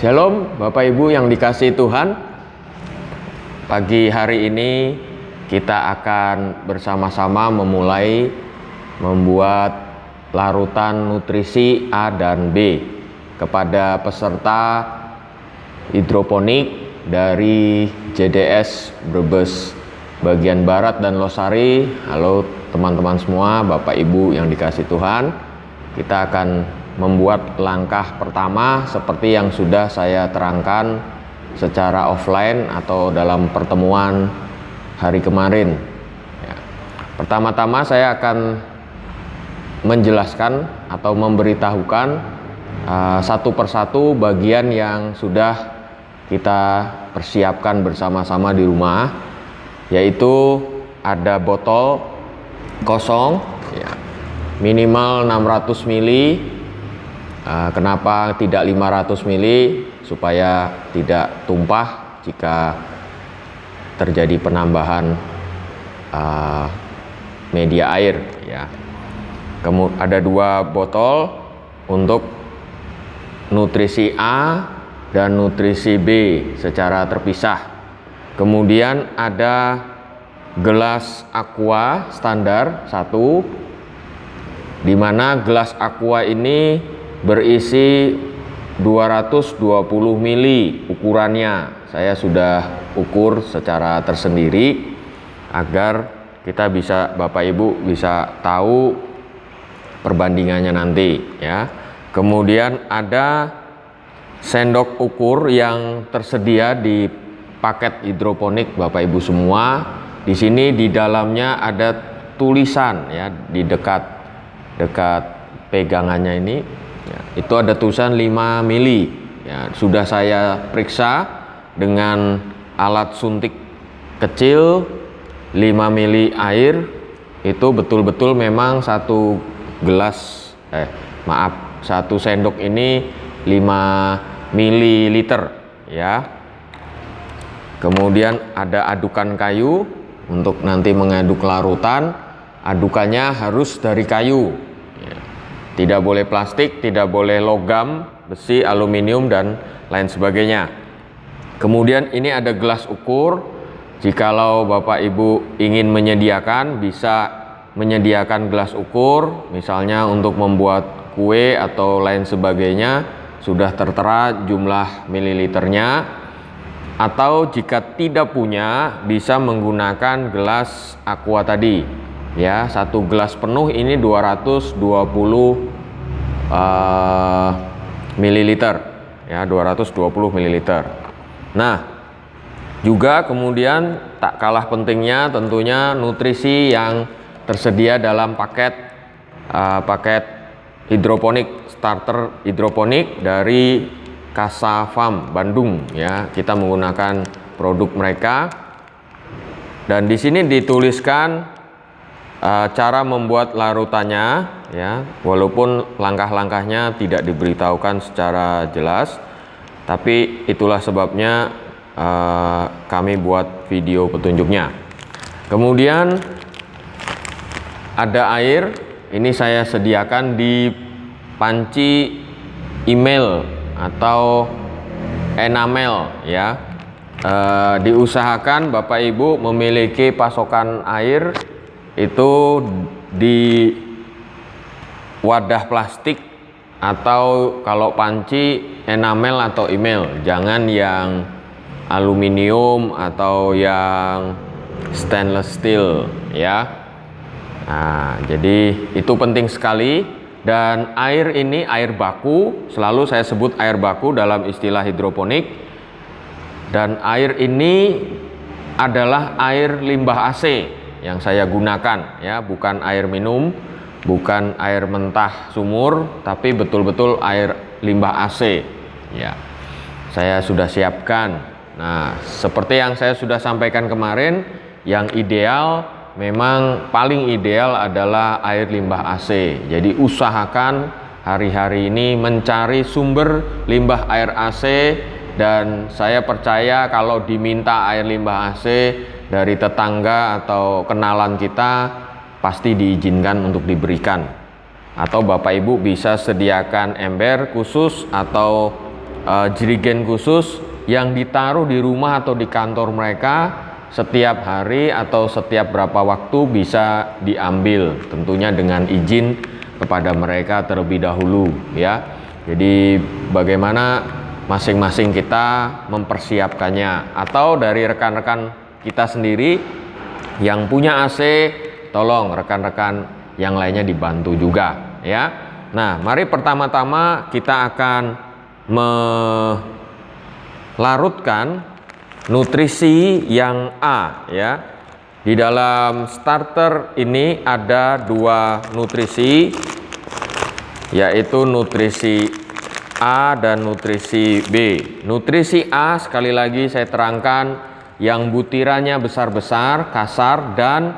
Shalom Bapak Ibu yang dikasihi Tuhan. Pagi hari ini kita akan bersama-sama memulai membuat larutan nutrisi A dan B kepada peserta hidroponik dari JDS Brebes bagian Barat dan Losari. Halo teman-teman semua, Bapak Ibu yang dikasihi Tuhan. Kita akan membuat langkah pertama seperti yang sudah saya terangkan secara offline atau dalam pertemuan hari kemarin. Pertama-tama saya akan menjelaskan atau memberitahukan satu persatu bagian yang sudah kita persiapkan bersama-sama di rumah, yaitu ada botol kosong minimal 600 ml. Kenapa tidak 500 ml? Supaya tidak tumpah jika terjadi penambahan media air ya. Kemudian ada 2 botol untuk nutrisi A dan nutrisi B secara terpisah. Kemudian ada gelas aqua standar 1, di mana gelas aqua ini berisi 220 ml ukurannya. Saya sudah ukur secara tersendiri agar kita bisa, Bapak Ibu bisa tahu perbandingannya nanti ya. Kemudian ada sendok ukur yang tersedia di paket hidroponik Bapak Ibu semua. Di sini di dalamnya ada tulisan ya, di dekat pegangannya ini. Ya, itu ada tulisan 5 mili. Ya, sudah saya periksa dengan alat suntik kecil 5 mili air. Itu betul-betul memang satu sendok ini 5 mililiter ya. Kemudian ada adukan kayu untuk nanti mengaduk larutan. Adukannya harus dari kayu. Tidak boleh plastik, tidak boleh logam, besi, aluminium, dan lain sebagainya. Kemudian ini ada gelas ukur. Jikalau Bapak Ibu ingin menyediakan, bisa menyediakan gelas ukur, misalnya untuk membuat kue atau lain sebagainya, sudah tertera jumlah mililiternya. Atau jika tidak punya, bisa menggunakan gelas aqua tadi. Ya, satu gelas penuh ini 220 mililiter ya, 220 mililiter. Nah, juga kemudian tak kalah pentingnya tentunya nutrisi yang tersedia dalam paket hidroponik, starter hidroponik dari Casa Farm Bandung ya. Kita menggunakan produk mereka. Dan di sini dituliskan cara membuat larutannya ya, walaupun langkah-langkahnya tidak diberitahukan secara jelas, tapi itulah sebabnya kami buat video petunjuknya. Kemudian ada air, ini saya sediakan di panci email atau enamel ya. Diusahakan Bapak Ibu memiliki pasokan air itu di wadah plastik, atau kalau panci enamel atau email, jangan yang aluminium atau yang stainless steel ya. Nah, jadi itu penting sekali. Dan air ini air baku, selalu saya sebut air baku dalam istilah hidroponik. Dan air ini adalah air limbah AC yang saya gunakan ya, bukan air minum, bukan air mentah sumur, tapi betul-betul air limbah AC ya. Saya sudah siapkan. Nah, seperti yang saya sudah sampaikan kemarin, yang ideal memang paling ideal adalah air limbah AC. Jadi usahakan hari-hari ini mencari sumber limbah air AC, dan saya percaya kalau diminta air limbah AC dari tetangga atau kenalan kita, pasti diizinkan untuk diberikan. Atau Bapak Ibu bisa sediakan ember khusus atau jerigen khusus yang ditaruh di rumah atau di kantor mereka setiap hari atau setiap berapa waktu bisa diambil, tentunya dengan izin kepada mereka terlebih dahulu ya. Jadi bagaimana masing-masing kita mempersiapkannya, atau dari rekan-rekan kita sendiri yang punya AC, tolong rekan-rekan yang lainnya dibantu juga ya. Nah, mari pertama-tama kita akan melarutkan nutrisi yang A ya. Di dalam starter ini ada 2 nutrisi, yaitu nutrisi A dan nutrisi B. Nutrisi A sekali lagi saya terangkan yang butirannya besar-besar, kasar, dan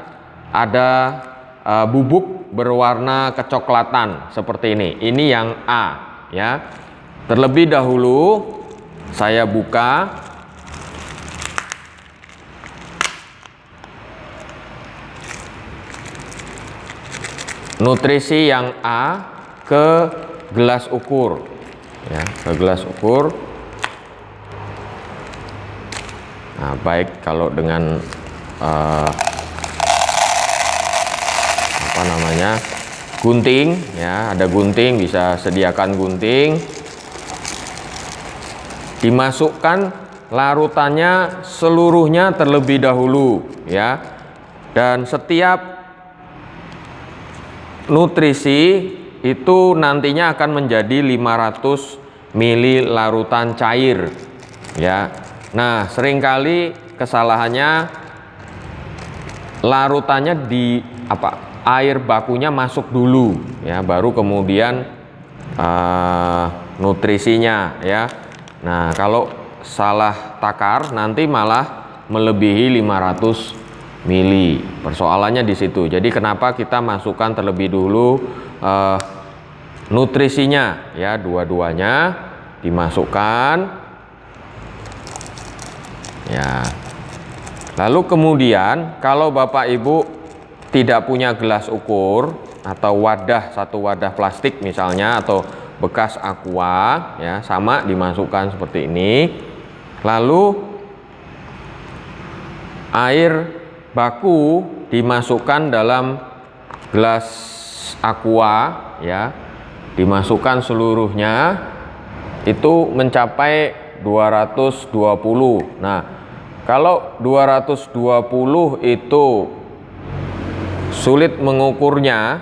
ada bubuk berwarna kecoklatan seperti ini. Ini yang A ya. Terlebih dahulu saya buka nutrisi yang A ke gelas ukur ya, ke gelas ukur. Nah, baik kalau dengan gunting ya, ada gunting, bisa sediakan gunting. Dimasukkan larutannya seluruhnya terlebih dahulu ya. Dan setiap nutrisi itu nantinya akan menjadi 500 ml larutan cair ya. Nah, seringkali kesalahannya larutannya air bakunya masuk dulu ya, baru kemudian nutrisinya ya. Nah, kalau salah takar nanti malah melebihi 500 ml. Persoalannya di situ. Jadi kenapa kita masukkan terlebih dulu nutrisinya ya, dua-duanya dimasukkan ya. Lalu kemudian kalau Bapak Ibu tidak punya gelas ukur atau satu wadah plastik misalnya, atau bekas aqua ya, sama dimasukkan seperti ini. Lalu air baku dimasukkan dalam gelas aqua ya, dimasukkan seluruhnya, itu mencapai 220. Nah, kalau 220 itu sulit mengukurnya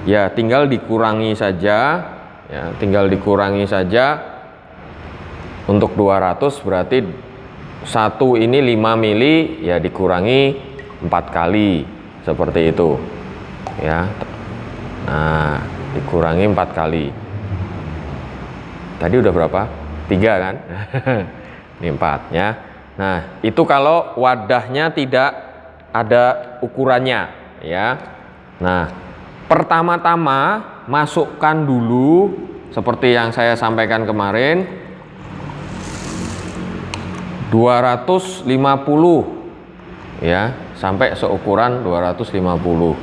ya, tinggal dikurangi saja ya, untuk 200 berarti satu ini 5 mili ya, dikurangi 4 kali seperti itu ya. Nah, dikurangi 4 kali. Tadi udah berapa? 3 kan? Ini 4 ya. Nah, itu kalau wadahnya tidak ada ukurannya ya. Nah, pertama-tama masukkan dulu seperti yang saya sampaikan kemarin, 250 ya, sampai seukuran 250.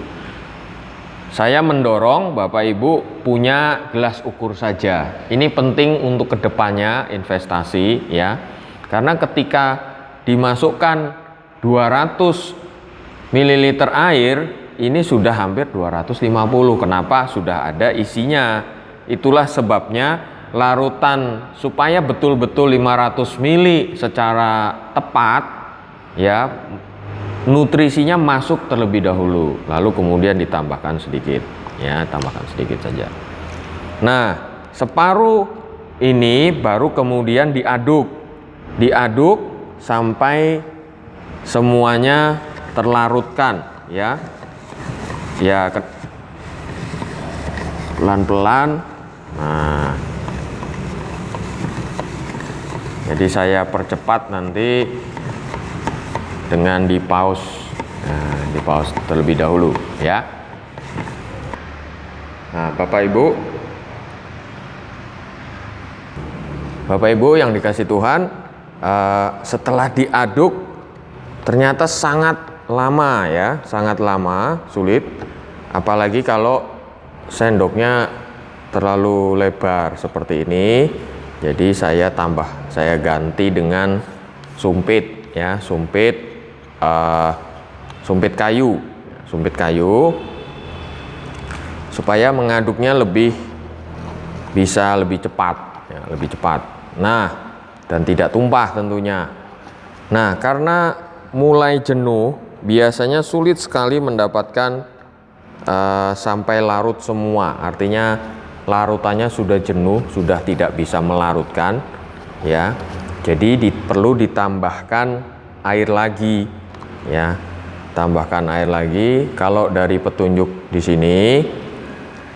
Saya mendorong Bapak Ibu punya gelas ukur saja. Ini penting untuk kedepannya investasi ya. Karena ketika dimasukkan 200 ml air, ini sudah hampir 250. Kenapa? Sudah ada isinya. Itulah sebabnya larutan supaya betul-betul 500 ml secara tepat ya, nutrisinya masuk terlebih dahulu, lalu kemudian ditambahkan sedikit ya, tambahkan sedikit saja. Nah, separuh ini baru kemudian diaduk sampai semuanya terlarutkan ya. Ya, pelan-pelan. Nah, jadi saya percepat nanti dengan dipaus, dipaus terlebih dahulu ya. Nah, Bapak Ibu yang dikasih Tuhan, setelah diaduk ternyata sangat lama ya, sangat lama, sulit, apalagi kalau sendoknya terlalu lebar seperti ini Jadi saya ganti dengan sumpit ya, sumpit kayu supaya mengaduknya bisa lebih cepat ya, nah, dan tidak tumpah tentunya. Nah, karena mulai jenuh, biasanya sulit sekali mendapatkan sampai larut semua, artinya larutannya sudah jenuh, sudah tidak bisa melarutkan ya. Jadi perlu ditambahkan air lagi ya, tambahkan air lagi. Kalau dari petunjuk di sini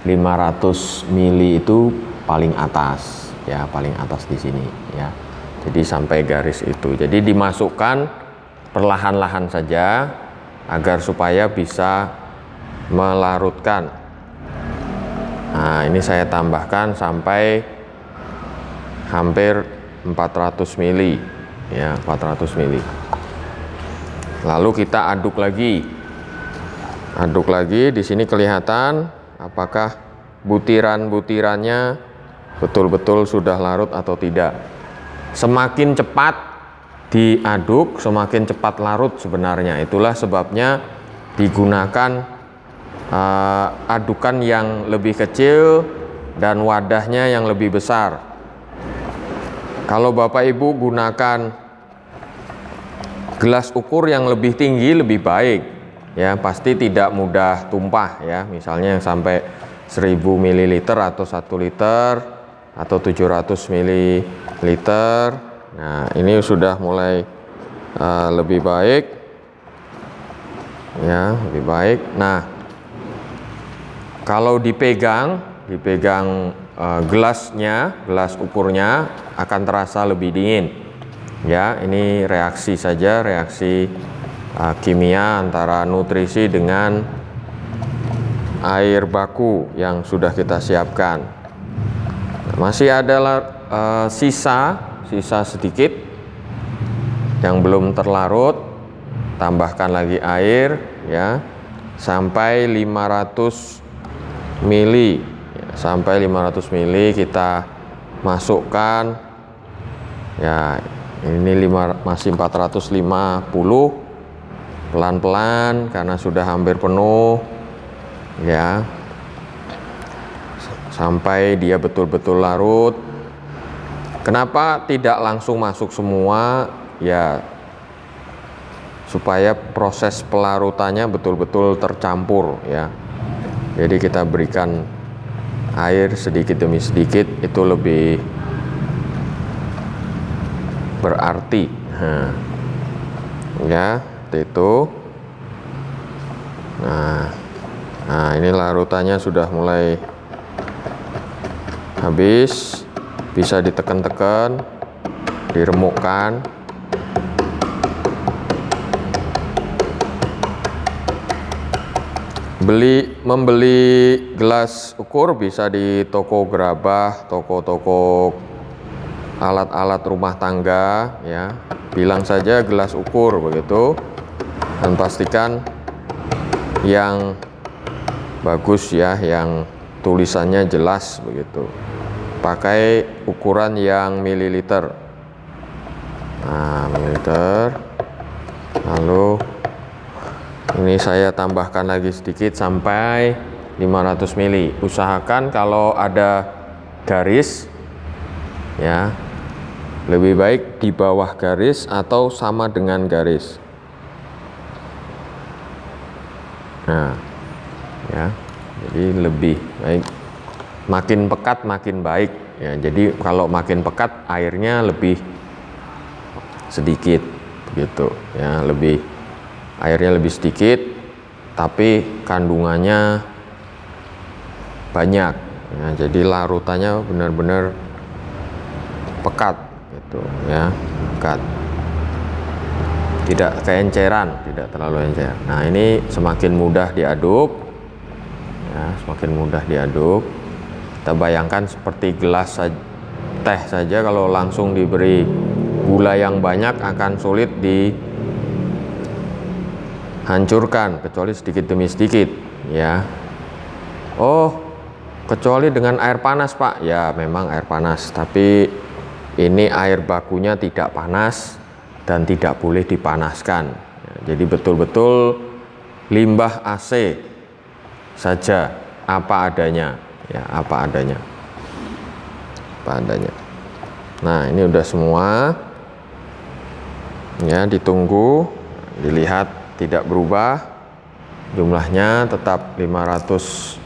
500 ml itu paling atas ya, paling atas di sini ya. Jadi sampai garis itu. Jadi dimasukkan perlahan-lahan saja agar supaya bisa melarutkan. Nah, ini saya tambahkan sampai hampir 400 ml ya, 400 ml. Lalu kita aduk lagi. Di sini kelihatan apakah butiran-butirannya betul-betul sudah larut atau tidak. Semakin cepat diaduk, semakin cepat larut sebenarnya. Itulah sebabnya digunakan adukan yang lebih kecil dan wadahnya yang lebih besar. Kalau Bapak Ibu gunakan gelas ukur yang lebih tinggi lebih baik ya, pasti tidak mudah tumpah ya. Misalnya yang sampai 1000 ml atau 1 liter atau 700 ml. Nah, ini sudah mulai lebih baik ya, lebih baik. Nah, kalau dipegang gelas ukurnya akan terasa lebih dingin ya. Ini reaksi saja, reaksi kimia antara nutrisi dengan air baku yang sudah kita siapkan. Masih ada sisa sedikit yang belum terlarut, tambahkan lagi air ya, sampai 500 ml ya, sampai 500 ml kita masukkan ya. Ini masih 450, pelan-pelan karena sudah hampir penuh ya, sampai dia betul-betul larut. Kenapa tidak langsung masuk semua ya, supaya proses pelarutannya betul-betul tercampur ya. Jadi kita berikan air sedikit demi sedikit, itu lebih berarti. Ya, itu. Nah, ini larutannya sudah mulai habis, bisa ditekan-tekan, diremukkan. Membeli gelas ukur bisa di toko gerabah, toko-toko alat-alat rumah tangga ya. Bilang saja gelas ukur begitu, dan pastikan yang bagus ya, yang tulisannya jelas begitu. Pakai ukuran yang mililiter. Nah, mililiter. Lalu ini saya tambahkan lagi sedikit sampai 500 ml. Usahakan kalau ada garis ya, lebih baik di bawah garis atau sama dengan garis. Nah ya, jadi lebih baik, makin pekat makin baik ya. Jadi kalau makin pekat airnya lebih sedikit begitu ya, airnya lebih sedikit tapi kandungannya banyak ya. Jadi larutannya benar-benar pekat gitu ya, pekat, tidak keenceran, tidak terlalu encer. Nah, ini semakin mudah diaduk ya, semakin mudah diaduk. Kita bayangkan seperti gelas teh saja, kalau langsung diberi gula yang banyak akan sulit dihancurkan, kecuali sedikit demi sedikit ya. Oh, kecuali dengan air panas Pak. Ya memang air panas, tapi ini air bakunya tidak panas dan tidak boleh dipanaskan. Jadi betul-betul limbah AC saja, apa adanya, ya, apa adanya. Nah, ini udah semua. Ya, ditunggu, dilihat tidak berubah. Jumlahnya tetap 500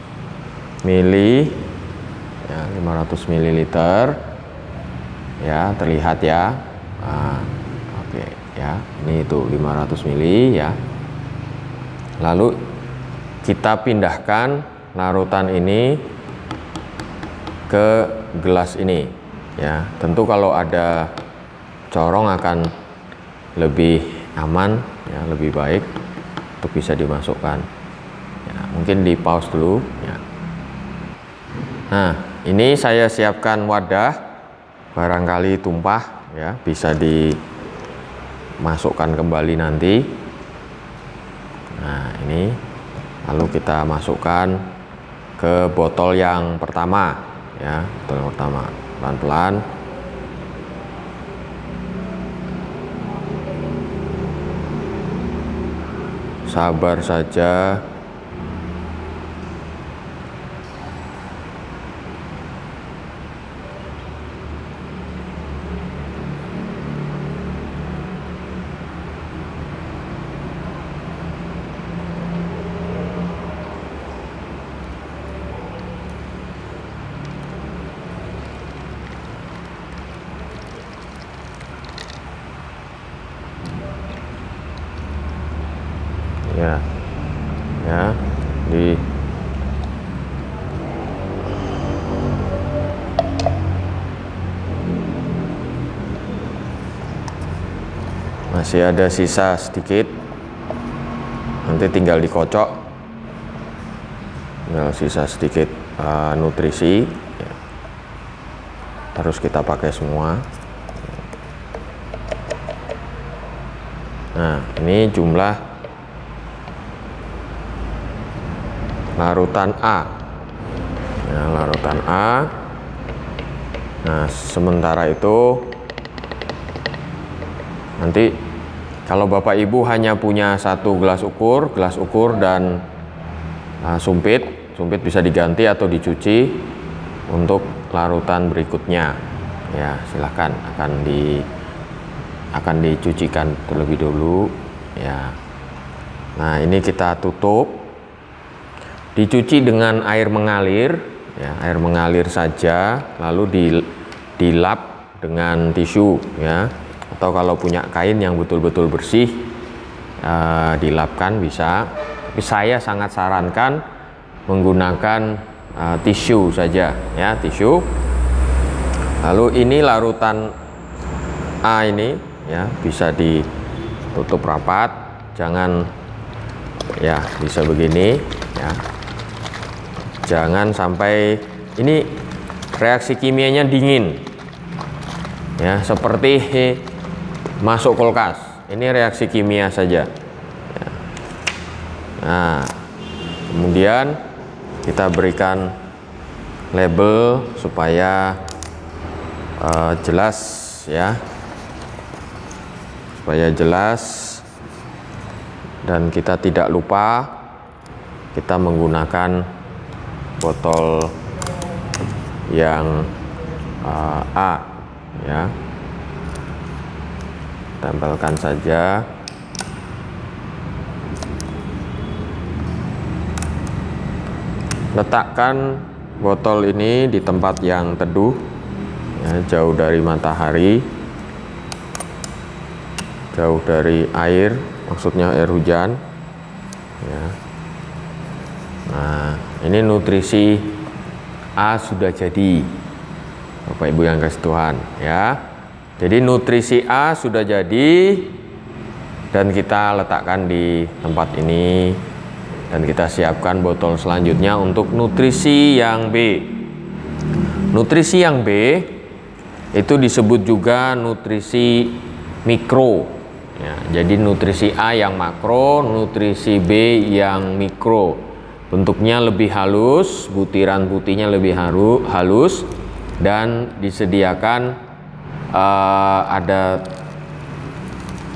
mili, ya, 500 ml. Ya, terlihat ya. Nah, oke, ya. Ini itu 500 mili ya. Lalu kita pindahkan larutan ini ke gelas ini, ya. Tentu kalau ada corong akan lebih aman, ya, lebih baik untuk bisa dimasukkan. Ya, mungkin di pause dulu, ya. Nah, ini saya siapkan wadah, barangkali tumpah, ya, bisa dimasukkan kembali nanti. Nah, ini lalu kita masukkan ke botol yang pertama. Ya, botol yang pertama, pelan-pelan. Sabar saja. Ya, ya, masih ada sisa sedikit, nanti tinggal dikocok, tinggal sisa sedikit nutrisi, ya. Harus kita pakai semua. Nah, ini jumlah larutan A, ya, larutan A. Nah, sementara itu nanti kalau Bapak Ibu hanya punya satu gelas ukur dan sumpit bisa diganti atau dicuci untuk larutan berikutnya. Ya, silahkan akan dicucikan terlebih dulu, ya. Nah, ini kita tutup. Dicuci dengan air mengalir, ya, air mengalir saja, lalu dilap dengan tisu, ya, atau kalau punya kain yang betul-betul bersih, dilapkan bisa. Tapi saya sangat sarankan menggunakan tisu saja, ya, tisu. Lalu ini larutan A ini, ya, bisa ditutup rapat, jangan, ya, bisa begini, ya. Jangan sampai ini reaksi kimianya dingin, ya, seperti masuk kulkas. Ini reaksi kimia saja, ya. Nah, kemudian kita berikan label supaya jelas, ya, supaya jelas, dan kita tidak lupa kita menggunakan botol yang A, ya. Tempelkan saja. Letakkan botol ini di tempat yang teduh, ya, jauh dari matahari, jauh dari air, maksudnya air hujan, ya. Nah, ini nutrisi A sudah jadi, Bapak Ibu yang kasih Tuhan, ya. Jadi nutrisi A sudah jadi dan kita letakkan di tempat ini, dan kita siapkan botol selanjutnya untuk nutrisi yang B. Nutrisi yang B itu disebut juga nutrisi mikro, ya. Jadi nutrisi A yang makro, nutrisi B yang mikro. Bentuknya lebih halus, butiran putihnya lebih halus, dan disediakan ada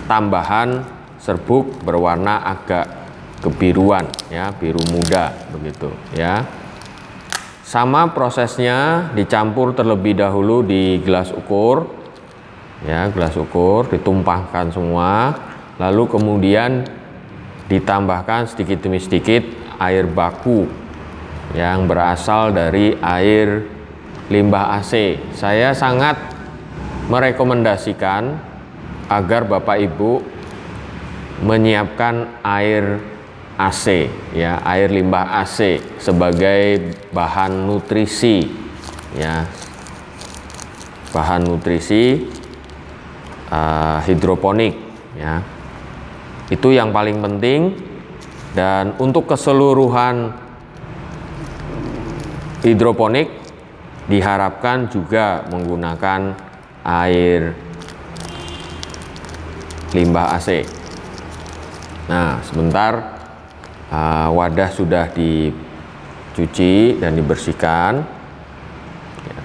tambahan serbuk berwarna agak kebiruan ya, biru muda begitu ya. Sama prosesnya, dicampur terlebih dahulu di gelas ukur ya, gelas ukur ditumpahkan semua, lalu kemudian ditambahkan sedikit demi sedikit air baku yang berasal dari air limbah AC. Saya sangat merekomendasikan agar Bapak Ibu menyiapkan air AC ya, air limbah AC sebagai bahan nutrisi ya, bahan nutrisi hidroponik ya. Itu yang paling penting. Dan untuk keseluruhan hidroponik diharapkan juga menggunakan air limbah AC. Nah, sebentar wadah sudah dicuci dan dibersihkan ya.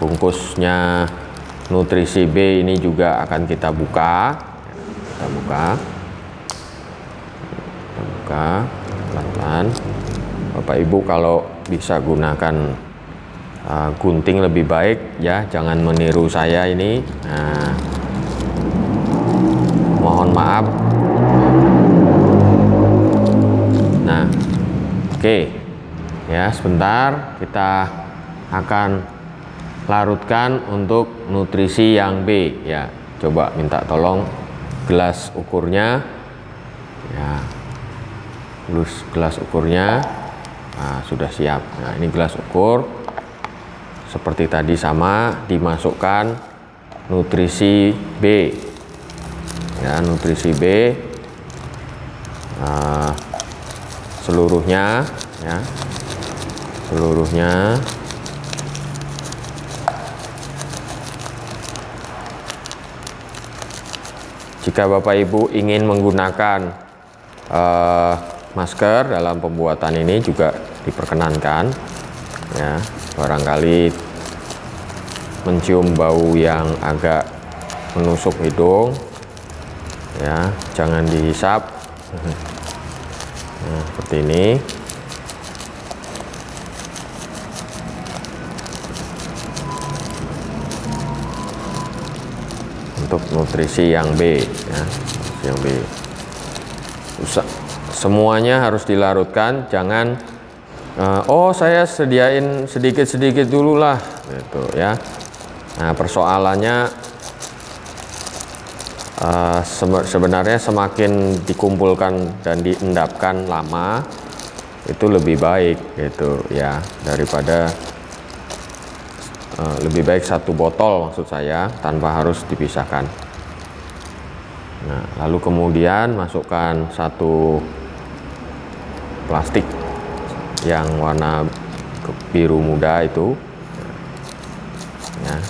Bungkusnya nutrisi B ini juga akan kita buka. Kita buka pelan-pelan. Bapak Ibu kalau bisa gunakan gunting lebih baik ya, jangan meniru saya ini. Nah, mohon maaf. Nah, oke ya, sebentar kita akan larutkan untuk nutrisi yang B ya. Coba minta tolong gelas ukurnya ya, gelas ukurnya. Nah, sudah siap. Nah, ini gelas ukur seperti tadi, sama dimasukkan nutrisi B ya, nutrisi B seluruhnya ya, seluruhnya. Jika Bapak Ibu ingin menggunakan masker dalam pembuatan ini juga diperkenankan ya, barangkali mencium bau yang agak menusuk hidung ya, jangan dihisap. Nah, seperti ini. Untuk nutrisi yang B ya, yang B. Semuanya harus dilarutkan, jangan oh saya sediain sedikit-sedikit dulu lah gitu ya. Nah, persoalannya sebenarnya semakin dikumpulkan dan diendapkan lama itu lebih baik gitu ya, daripada lebih baik satu botol maksud saya tanpa harus dipisahkan. Nah, lalu kemudian masukkan satu plastik yang warna biru muda itu ya.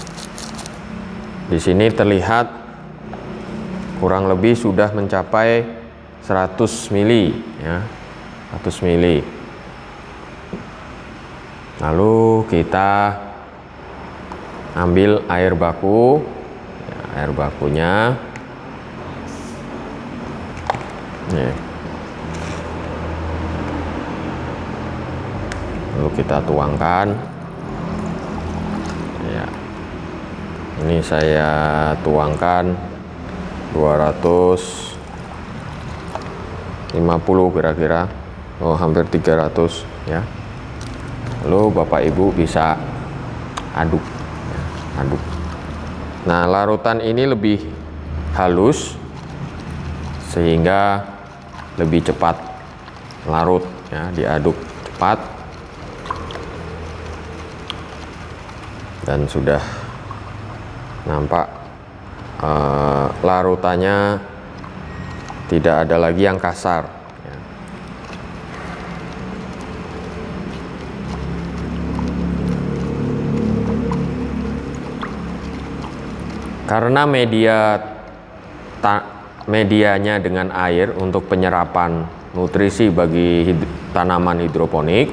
Di sini terlihat kurang lebih sudah mencapai 100 mili ya, 100 mili. Lalu kita ambil air baku ya, air bakunya nih. Lalu kita tuangkan ya, ini saya tuangkan 250 kira-kira, hampir 300 ya. Lalu Bapak Ibu bisa aduk. Nah, larutan ini lebih halus sehingga lebih cepat larut ya, diaduk cepat. Dan sudah nampak larutannya tidak ada lagi yang kasar ya. Karena medianya dengan air untuk penyerapan nutrisi bagi tanaman hidroponik,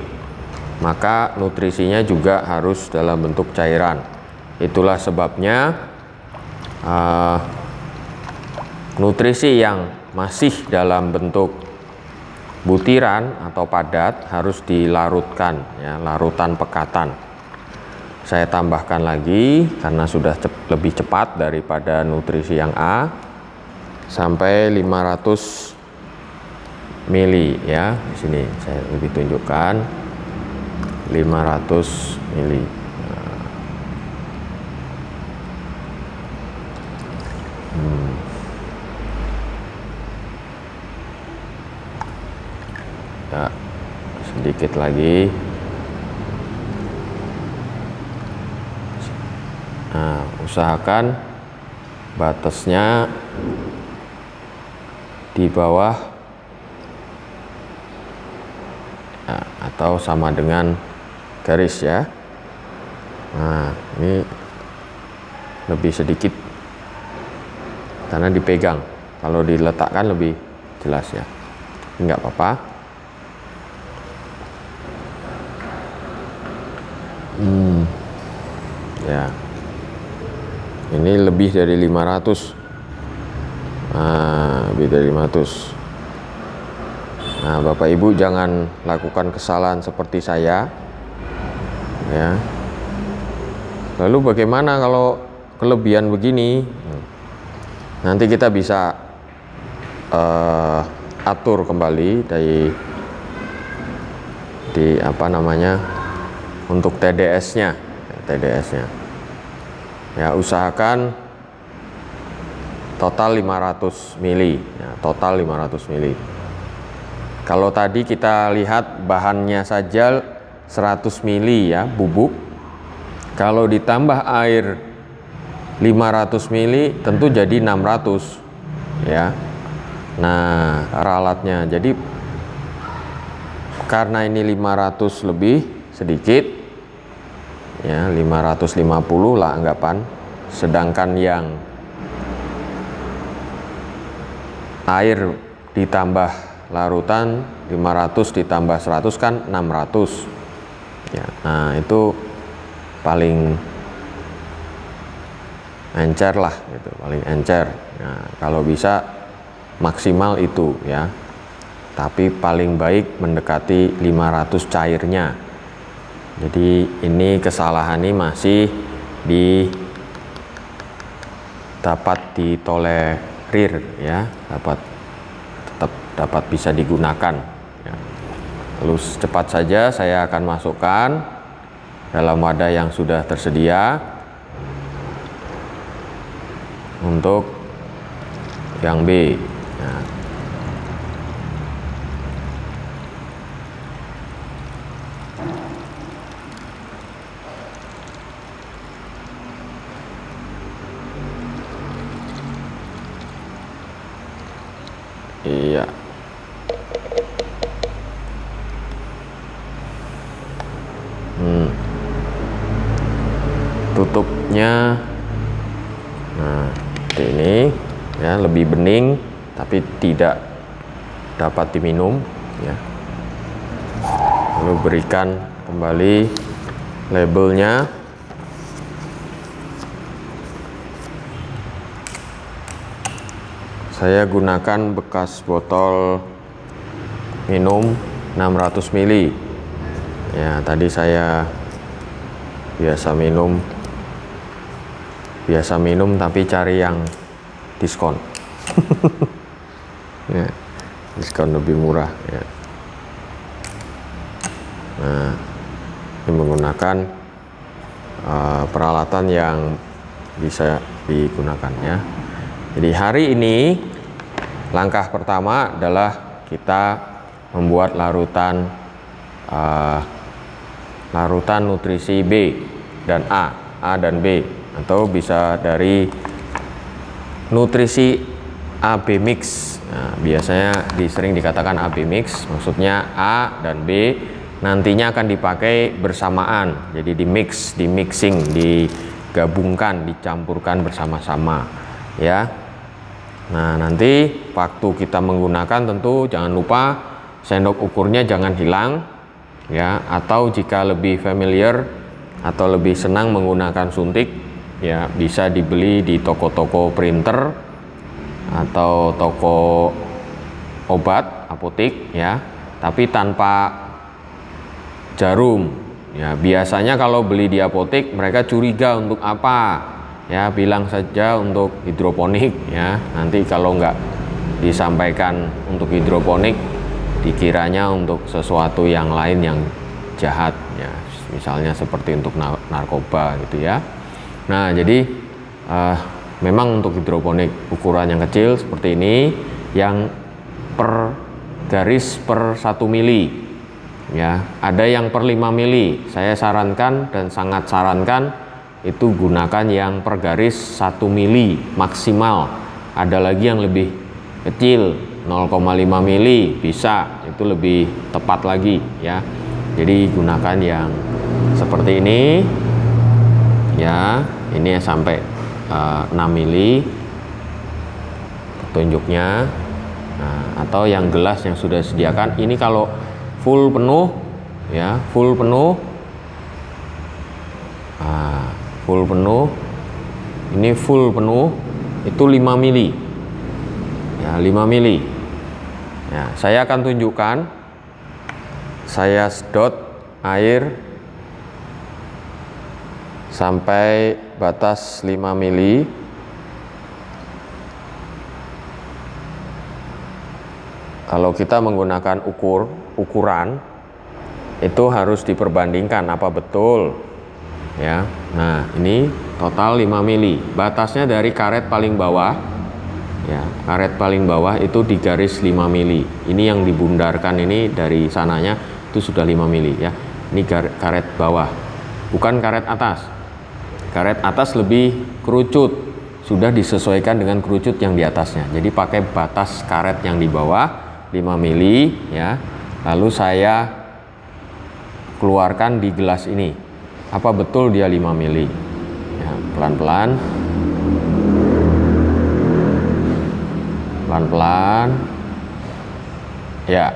maka nutrisinya juga harus dalam bentuk cairan. Itulah sebabnya nutrisi yang masih dalam bentuk butiran atau padat harus dilarutkan, ya, larutan pekatan. Saya tambahkan lagi karena sudah lebih cepat daripada nutrisi yang A, sampai 500 mili, ya. Di sini saya lebih tunjukkan 500 mili. Ya, sedikit lagi. Nah, usahakan batasnya di bawah, ya, atau sama dengan garis, ya. Nah, ini lebih sedikit karena dipegang. Kalau diletakkan lebih jelas, ya. Enggak apa-apa. Ya, ini lebih dari 500. Nah, lebih dari 500. Nah, Bapak Ibu jangan lakukan kesalahan seperti saya, ya. Lalu bagaimana kalau kelebihan begini? Nanti kita bisa atur kembali di apa namanya, untuk TDS-nya. Ya, usahakan total 500 mili, ya, total 500 mili. Kalau tadi kita lihat bahannya saja 100 mili, ya, bubuk. Kalau ditambah air 500 mili tentu jadi 600, ya. Nah, ralatnya jadi karena ini 500 lebih sedikit, ya, 550 lah anggapan. Sedangkan yang air ditambah larutan 500 ditambah 100 kan 600, ya. Nah, itu paling encer lah, gitu, paling encer. Nah, kalau bisa maksimal itu, ya. Tapi paling baik mendekati 500 cairnya. Jadi ini kesalahan ini masih dapat ditolerir, ya, tetap dapat bisa digunakan, ya. Lalu cepat saja saya akan masukkan dalam wadah yang sudah tersedia untuk yang B. Nah, iya. Tutupnya, nah, seperti ini, ya, lebih bening tapi tidak dapat diminum, ya. Lalu berikan kembali labelnya. Saya gunakan bekas botol minum 600 mili. Ya, tadi saya biasa minum tapi cari yang diskon. Ya, diskon lebih murah, ya. Nah, ini menggunakan peralatan yang bisa digunakan, ya. Jadi hari ini langkah pertama adalah kita membuat larutan nutrisi B dan A dan B, atau bisa dari nutrisi AB mix. Nah, biasanya sering dikatakan AB mix, maksudnya A dan B nantinya akan dipakai bersamaan. Jadi mixing, digabungkan, dicampurkan bersama-sama, ya. Nah, nanti waktu kita menggunakan tentu jangan lupa sendok ukurnya jangan hilang, ya, atau jika lebih familiar atau lebih senang menggunakan suntik, ya bisa dibeli di toko-toko printer atau toko obat apotik, ya, tapi tanpa jarum. Ya, biasanya kalau beli di apotik mereka curiga untuk apa, ya bilang saja untuk hidroponik, ya, nanti kalau nggak disampaikan untuk hidroponik dikiranya untuk sesuatu yang lain yang jahat, ya, misalnya seperti untuk narkoba gitu ya. Nah, jadi memang untuk hidroponik ukuran yang kecil seperti ini, yang per garis per 1 mili, ya, ada yang per 5 mili. Saya sarankan dan sangat sarankan itu gunakan yang per garis 1 mili maksimal. Ada lagi yang lebih kecil 0,5 mili bisa, itu lebih tepat lagi, ya. Jadi gunakan yang seperti ini, ya, ini sampai 6 mili petunjuknya. Nah, atau yang gelas yang sudah disediakan ini kalau full penuh, ya, full penuh, full penuh, ini full penuh itu 5 mili, ya, 5 mili. Ya, saya akan tunjukkan, saya sedot air sampai batas 5 mili. Kalau kita menggunakan ukuran itu harus diperbandingkan apa betul, ya. Nah, ini total 5 mili. Batasnya dari karet paling bawah, ya, karet paling bawah itu di garis 5 mili. Ini yang dibundarkan ini dari sananya itu sudah 5 mili, ya. Ini karet bawah, bukan karet atas. Karet atas lebih kerucut, sudah disesuaikan dengan kerucut yang di atasnya. Jadi pakai batas karet yang di bawah 5 mili, ya. Lalu saya keluarkan di gelas ini. Apa betul dia 5 mili? Ya, pelan-pelan. Pelan-pelan. Ya.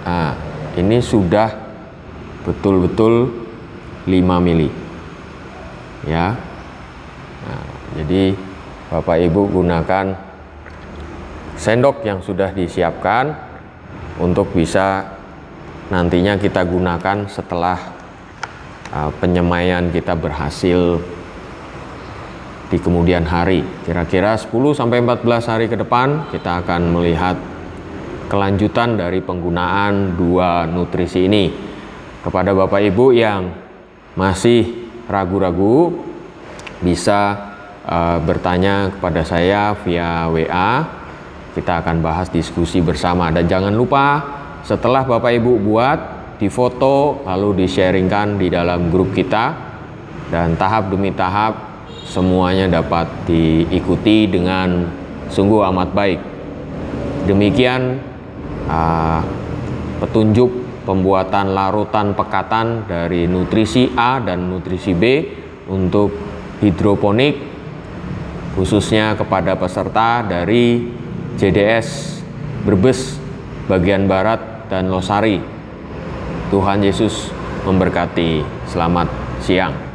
Nah, ini sudah betul-betul 5 mili. Ya. Nah, jadi Bapak Ibu gunakan sendok yang sudah disiapkan untuk bisa nantinya kita gunakan setelah penyemaian kita berhasil di kemudian hari. Kira-kira 10-14 hari ke depan kita akan melihat kelanjutan dari penggunaan dua nutrisi ini. Kepada Bapak Ibu yang masih ragu-ragu, bisa bertanya kepada saya via WA. Kita akan bahas diskusi bersama. Dan jangan lupa setelah Bapak Ibu buat, difoto lalu di-sharingkan di dalam grup kita, dan tahap demi tahap semuanya dapat diikuti dengan sungguh amat baik. Demikian petunjuk pembuatan larutan pekatan dari nutrisi A dan nutrisi B untuk hidroponik, khususnya kepada peserta dari JDS Brebes bagian Barat dan Losari. Tuhan Yesus memberkati. Selamat siang.